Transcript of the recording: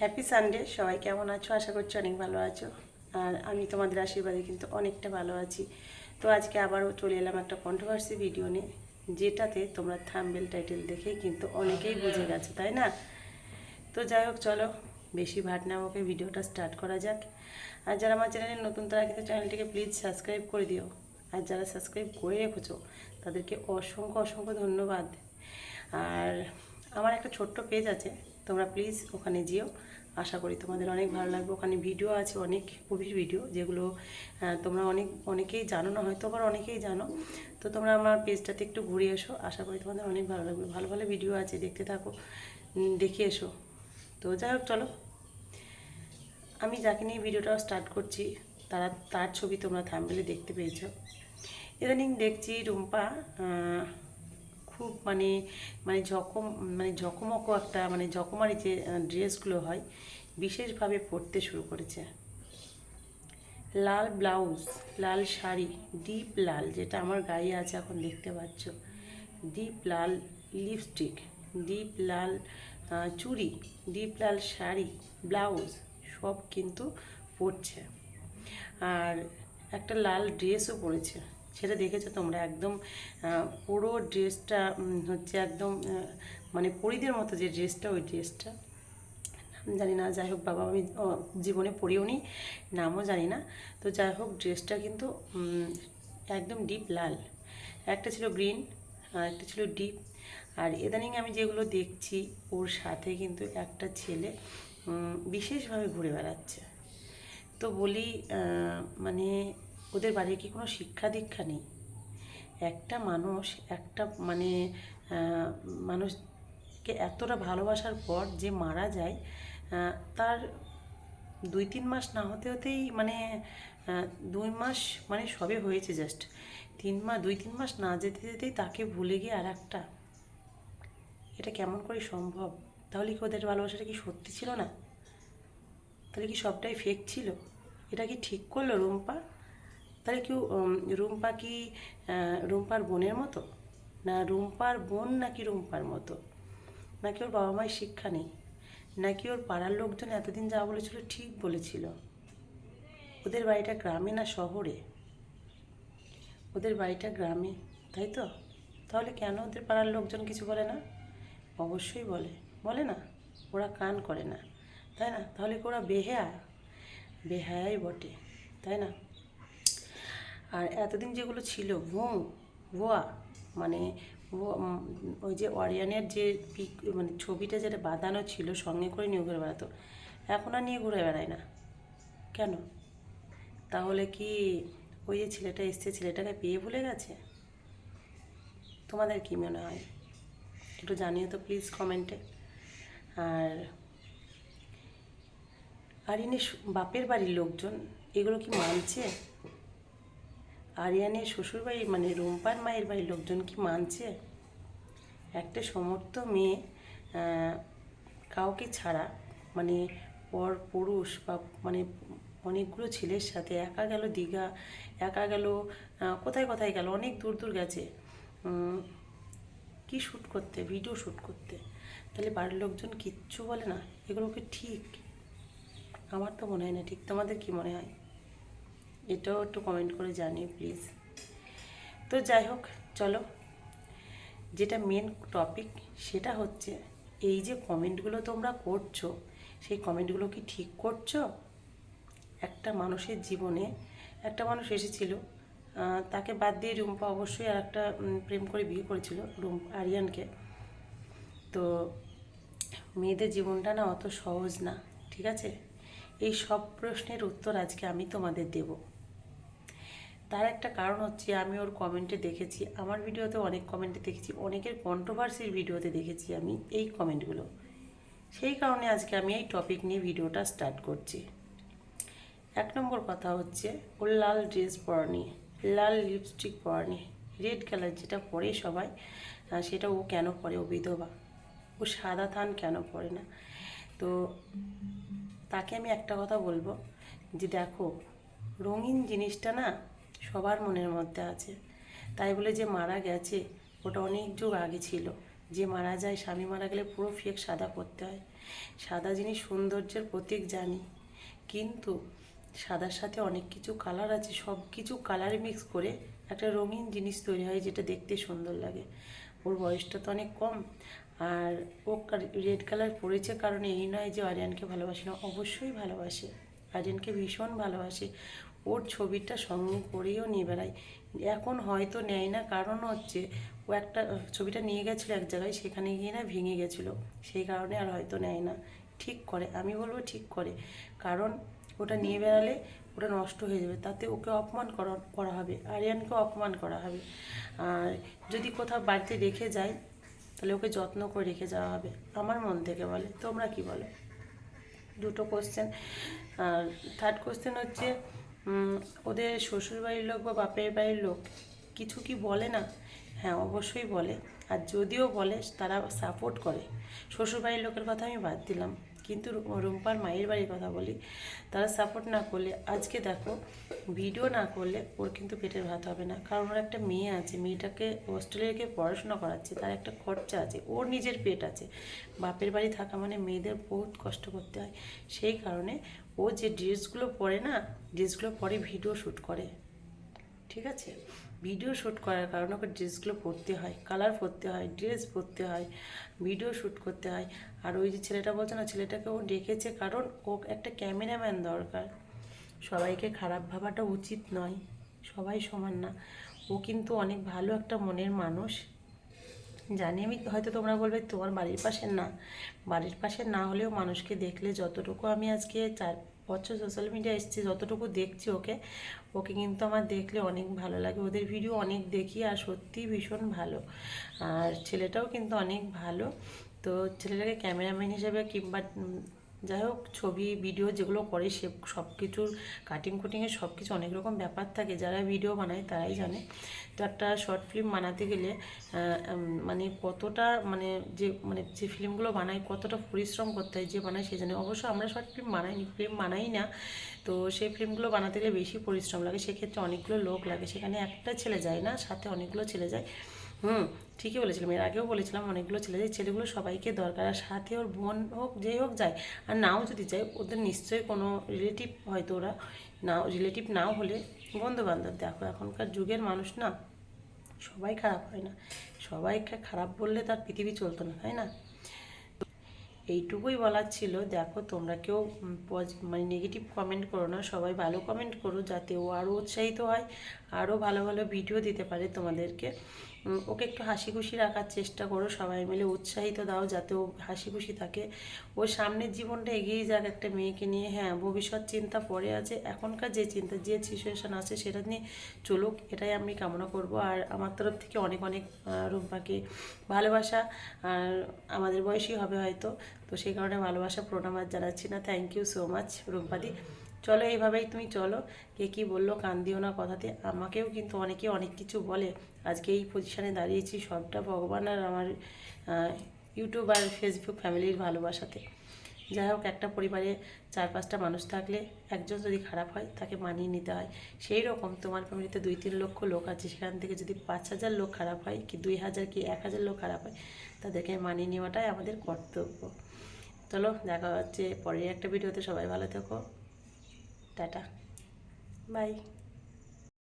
Happy Sunday. সবাই কেমন আছো? আশা করছি অনেক ভালো আছো। আর আমি তোমাদের আশীর্বাদে কিন্তু অনেকটা ভালো আছি। তো আজকে আবারও চলে এলাম একটা কন্ট্রোভার্সি ভিডিও নিয়ে, যেটাতে তোমরা থাম্বনেল টাইটেল দেখেই কিন্তু অনেকেই বুঝে গেছো, তাই না? তো যাই হোক, চলো বেশি ভাট না বকে ভিডিওটা স্টার্ট করা যাক। আর যারা আমার চ্যানেলে নতুন, তারা কিন্তু চ্যানেলটিকে প্লিজ সাবস্ক্রাইব করে দিও। আর যারা সাবস্ক্রাইব করে রেখেছো তাদেরকে অসংখ্য অসংখ্য ধন্যবাদ। আর আমার একটা ছোট্ট পেজ আছে, তোমরা প্লিজ ওখানে যেও। আশা করি তোমাদের অনেক ভালো লাগবে। ওখানে ভিডিও আছে, অনেক মুভির ভিডিও, যেগুলো তোমরা অনেকেই জানো না, হয়তো আবার অনেকেই জানো। তো তোমরা আমার পেজটাতে একটু ঘুরে এসো, আশা করি তোমাদের অনেক ভালো লাগবে। ভালো ভালো ভিডিও আছে, দেখতে থাকো, দেখে এসো। তো যাই হোক, চলো আমি যাকে নিয়ে ভিডিওটা স্টার্ট করছি তার ছবি তোমরা থাম্বনেলে দেখতে পেয়েছো। ইদানিং দেখছি রুম্পা খুব মানে মানে জখম মানে জকমকো একটা জকমারি যে ড্রেসগুলো হয়, বিশেষভাবে পরতে শুরু করেছে। লাল ব্লাউজ, লাল শাড়ি, ডিপ লাল, যেটা আমার গায়ে আছে এখন দেখতে পাচ্ছ, ডিপ লাল লিপস্টিক, ডিপ লাল চুড়ি, ডিপ লাল শাড়ি, ব্লাউজ সব কিন্তু পরছে। আর একটা লাল ড্রেসও পরেছে, সেটা দেখেছো তোমরা। একদম পুরো ড্রেসটা হচ্ছে একদম মানে পরীদের মতো যে ড্রেসটা, ওই ড্রেসটা নাম জানি না। যাই হোক বাবা, আমি জীবনে পরিও নি, নামও জানি না। তো যাই হোক, ড্রেসটা কিন্তু একদম ডিপ লাল। একটা ছিল গ্রিন আর একটা ছিল ডিপ। আর ইদানিং আমি যেগুলো দেখছি, ওর সাথে কিন্তু একটা ছেলে বিশেষভাবে ঘুরে বেড়াচ্ছে। তো বলি মানে ওদের বাড়ির কি কোনো শিক্ষা দীক্ষা নেই? একটা মানুষ একটা মানুষকে এতটা ভালোবাসার পর যে মারা যায়, তার 2-3 মাস না হতে হতেই 2 মাস সবে হয়েছে, জাস্ট 3 মাস, 2-3 মাস না যেতে যেতেই তাকে ভুলে গিয়ে আর একটা, এটা কেমন করে সম্ভব? তাহলে কি ওদের ভালোবাসাটা কি সত্যি ছিল না? তাহলে কি সবটাই ফেক ছিল? এটা কি ঠিক করলো রুম্পা? তাহলে কি রুম্পা কি রুম্পার বোনের মতো? না রুম্পার বোন নাকি রুম্পার মতো? নাকি ওর বাবা মায়ের শিক্ষা নেই? নাকি ওর পাড়ার লোকজন এতদিন যা বলেছিল ঠিক বলেছিল? ওদের বাড়িটা গ্রামে না শহরে? ওদের বাড়িটা গ্রামে, তাই তো? তাহলে কেন ওদের পাড়ার লোকজন কিছু বলে না? অবশ্যই বলে, বলে না? ওরা কান করে না, তাই না? তাহলে কি ওরা বেহায়া? বেহায়াই বটে, তাই না? আর এতদিন যেগুলো ছিল ভুয়া, মানে ওই যে অরিয়ানের যে পিক ছবিটা যেটা বাঁধানো ছিল, সঙ্গে করে নিয়ে ঘুরে বেড়াতো, এখন আর নিয়ে ঘুরে বেড়ায় না কেন? তাহলে কি ওই যে ছেলেটা এসছে, ছেলেটাকে পেয়ে ভুলে গেছে? তোমাদের কি মনে হয়? একটু জানিও তো প্লিজ কমেন্টে। আর আরিয়ানের বাপের বাড়ির লোকজন এগুলো কি মানছে? আরিয়ানের শ্বশুরবাড়ি রুম্পার মায়ের বাড়ির লোকজন কি মানছে? একটা সমর্থ মেয়ে কাউকে ছাড়া, মানে পর পুরুষ বা মানে অনেকগুলো ছেলের সাথে একা গেল দীঘা, একা গেল কোথায় কোথায় গেল, অনেক দূর দূর গেছে কি শ্যুট করতে, ভিডিও শ্যুট করতে। তাহলে বাড়ির লোকজন কিচ্ছু বলে না? এগুলো কি ঠিক? আমার তো মনে হয় না ঠিক। তোমাদের কি মনে হয়? এটাও একটু কমেন্ট করে জানিও প্লিজ। তো যাই হোক, চলো যেটা মেন টপিক, সেটা হচ্ছে এই যে কমেন্টগুলো তোমরা করছো, সেই কমেন্টগুলো কি ঠিক করছো? একটা মানুষের জীবনে একটা মানুষ এসেছিল, তাকে বাদ দিয়ে রুম্পা অবশ্যই আর একটা প্রেম করে বিয়ে করেছিল আরিয়ানকে। তো মেয়েদের জীবনটা না অত সহজ না, ঠিক আছে? এই সব প্রশ্নের উত্তর আজকে আমি তোমাদের দেব। তার একটা কারণ হচ্ছে, আমি ওর কমেন্টে দেখেছি, আমার ভিডিওতে অনেক কমেন্টে দেখেছি, অনেকের কন্ট্রোভার্সির ভিডিওতে দেখেছি আমি এই কমেন্টগুলো। সেই কারণে আজকে আমি এই টপিক নিয়ে ভিডিওটা স্টার্ট করছি। 1 নম্বর কথা হচ্ছে, ওর লাল ড্রেস পরানি, লাল লিপস্টিক পরানি, রেড কালার যেটা পরে সবাই, সেটা ও কেন পরে? ও বিধবা, ও সাদা থান কেন পরে না? তো তাকে আমি একটা কথা বলবো, যে দেখো, রঙিন জিনিসটা না সবার মনের মধ্যে আছে। তাই বলে যে মারা গেছে, ওটা অনেক যুগ আগে ছিল, যে মারা যায়, স্বামী মারা গেলে পুরো ফেক সাদা পরতে হয়। সাদা জিনিস সৌন্দর্যের প্রতীক জানি, কিন্তু সাদার সাথে অনেক কিছু কালার আছে, সব কিছু কালার মিক্স করে একটা রঙিন জিনিস তৈরি হয় যেটা দেখতে সুন্দর লাগে। ওর বয়সটা তো অনেক কম, আর ও রেড কালার পরেছে কারণে এই নয় যে আরিয়ানকে ভালোবাসে না, অবশ্যই ভালোবাসে, আরিয়ানকে ভীষণ ভালোবাসে। ওর ছবিটা সঙ্গে করেও নিয়ে বেড়ায়। এখন হয়তো নেয় না, কারণ হচ্ছে ও একটা ছবিটা নিয়ে গেছিলো এক জায়গায়, সেখানে গিয়ে না ভেঙে গেছিলো, সেই কারণে আর হয়তো নেয় না। ঠিক করে, আমি বলবো ঠিক করে, কারণ ওটা নিয়ে বেড়ালে ওটা নষ্ট হয়ে যাবে, তাতে ওকে অপমান করা হবে, আরিয়ানকে অপমান করা হবে। আর যদি কোথাও বাড়িতে রেখে যায় তাহলে ওকে যত্ন করে রেখে যাওয়া হবে, আমার মন থেকে বলে। তোমরা কি বলো? দুটো কোশ্চেন। আর থার্ড কোশ্চেন হচ্ছে, ওদের শ্বশুরবাড়ির লোক বা বাপের বাড়ির লোক কিছু কি বলে না? হ্যাঁ, অবশ্যই বলে। আর যদিও বলে তারা সাপোর্ট করে। শ্বশুরবাড়ির লোকের কথা আমি বাদ দিলাম, কিন্তু রুম্পার মায়ের বাড়ির কথা বলি। তারা সাপোর্ট না করলে, আজকে দেখো, ভিডিও না করলে ওর কিন্তু পেটের ভাত হবে না, কারণ ওর একটা মেয়ে আছে, মেয়েটাকে অস্ট্রেলিয়ায় গিয়ে পড়াশোনা করাচ্ছে, তার একটা খরচা আছে, ওর নিজের পেট আছে। বাপের বাড়ি থাকা মানে মেয়েদের বহুত কষ্ট করতে হয়। সেই কারণে ও যে ড্রেসগুলো পরে না, ড্রেসগুলো পরে ভিডিও শ্যুট করে, ঠিক আছে? ভিডিও শ্যুট করার কারণে ওকে ড্রেসগুলো পরতে হয়, কালার পরতে হয়, ড্রেস পরতে হয়, ভিডিও শ্যুট করতে হয়। আর ওই যে ছেলেটা বলছে না, ছেলেটাকে ও ডেকেছে কারণ ও একটা ক্যামেরাম্যান দরকার। সবাইকে খারাপ ভাবাটা উচিত নয়, সবাই সমান না। ও কিন্তু অনেক ভালো একটা মনের মানুষ, জানি আমি। হয়তো তোমরা বলবে তোমার বাড়ির পাশে না, বাড়ির পাশে না হলেও মানুষকে দেখলে, যতটুকু আমি আজকে 4 বছর সোশ্যাল মিডিয়া এসেছি, যতটুকু দেখছি ওকে, ওকে কিন্তু আমার দেখলে অনেক ভালো লাগে। ওদের ভিডিও অনেক দেখি আর সত্যিই ভীষণ ভালো। আর ছেলেটাও কিন্তু অনেক ভালো। তো ছেলেটাকে ক্যামেরাম্যান হিসেবে কিংবা যাই হোক, ছবি ভিডিও যেগুলো করে সে সব কিছুর কাটিং কুটিংয়ের সব কিছু অনেক রকম ব্যাপার থাকে, যারা ভিডিও বানায় তারাই জানে। তো একটা শর্ট ফিল্ম বানাতে গেলে মানে কতটা, যে ফিল্মগুলো বানায় কতটা পরিশ্রম করতে হয়, যে বানায় সে জানে। অবশ্য আমরা শর্ট ফিল্ম বানাই না, তো সেই ফিল্মগুলো বানাতে গেলে বেশি পরিশ্রম লাগে, সেক্ষেত্রে অনেকগুলো লোক লাগে, সেখানে একটা ছেলে যায় না, সাথে অনেকগুলো ছেলে যায়। ঠিকই বলেছিলাম, এর আগেও বলেছিলাম অনেকগুলো ছেলে যায়, ছেলেগুলো সবাইকে দরকার, আর সাথে ওর বোন হোক যেই হোক যায়। আর নাও যদি যায়, ওদের নিশ্চয়ই কোনো রিলেটিভ, হয়তো ওরা নাও রিলেটিভ নাও হলে বন্ধুবান্ধব। দেখো এখনকার যুগের মানুষ না, সবাই খারাপ হয় না, সবাইকে খারাপ বললে তার পৃথিবী চলতো না, তাই না? এইটুকুই বলার ছিল। দেখো তোমরা কেউ নেগেটিভ কমেন্ট করো না, সবাই ভালো কমেন্ট করো, যাতে ও আরও উৎসাহিত হয়, আরও ভালো ভালো ভিডিও দিতে পারে তোমাদেরকে। ওকে একটু হাসি খুশি রাখার চেষ্টা করো, সবাই মিলে উৎসাহিত দাও যাতে ও হাসি খুশি থাকে, ও সামনের জীবনটা এগিয়ে যাক একটা মেয়েকে নিয়ে। হ্যাঁ, ভবিষ্যৎ চিন্তা পরে আছে, এখনকার যে চিন্তা, যে সিচুয়েশান আছে সেটা নিয়ে চলুক, এটাই আমি কামনা করব। আর আমার তরফ থেকে অনেক অনেক রুম্পাকে ভালোবাসা, আর আমাদের বয়সী হবে হয়তো, তো সেই কারণে ভালোবাসা প্রণাম আর জানাচ্ছি না। থ্যাংক ইউ সো মাচ রুম্পাদি। চলো এইভাবেই তুমি চলো, কে কী বললো কান দিও না কথাতে। আমাকেও কিন্তু অনেকে অনেক কিছু বলে, আজকে এই পজিশানে দাঁড়িয়েছি সবটা ভগবান আর আমার ইউটিউব আর ফেসবুক ফ্যামিলির ভালোবাসাতে। যাই হোক, একটা পরিবারে 4-5টা মানুষ থাকলে একজন যদি খারাপ হয় তাকে মানিয়ে নিতে হয়। সেই রকম তোমার ফ্যামিলিতে 2-3 লক্ষ লোক আছে, সেখান থেকে যদি 5,000 লোক খারাপ হয়, কি 2,000 কি 1,000 লোক খারাপ হয়, তাদেরকে মানিয়ে নেওয়াটাই আমাদের কর্তব্য। চলো দেখা হচ্ছে পরের একটা ভিডিওতে, সবাই ভালো থেকো, টাটা, বাই।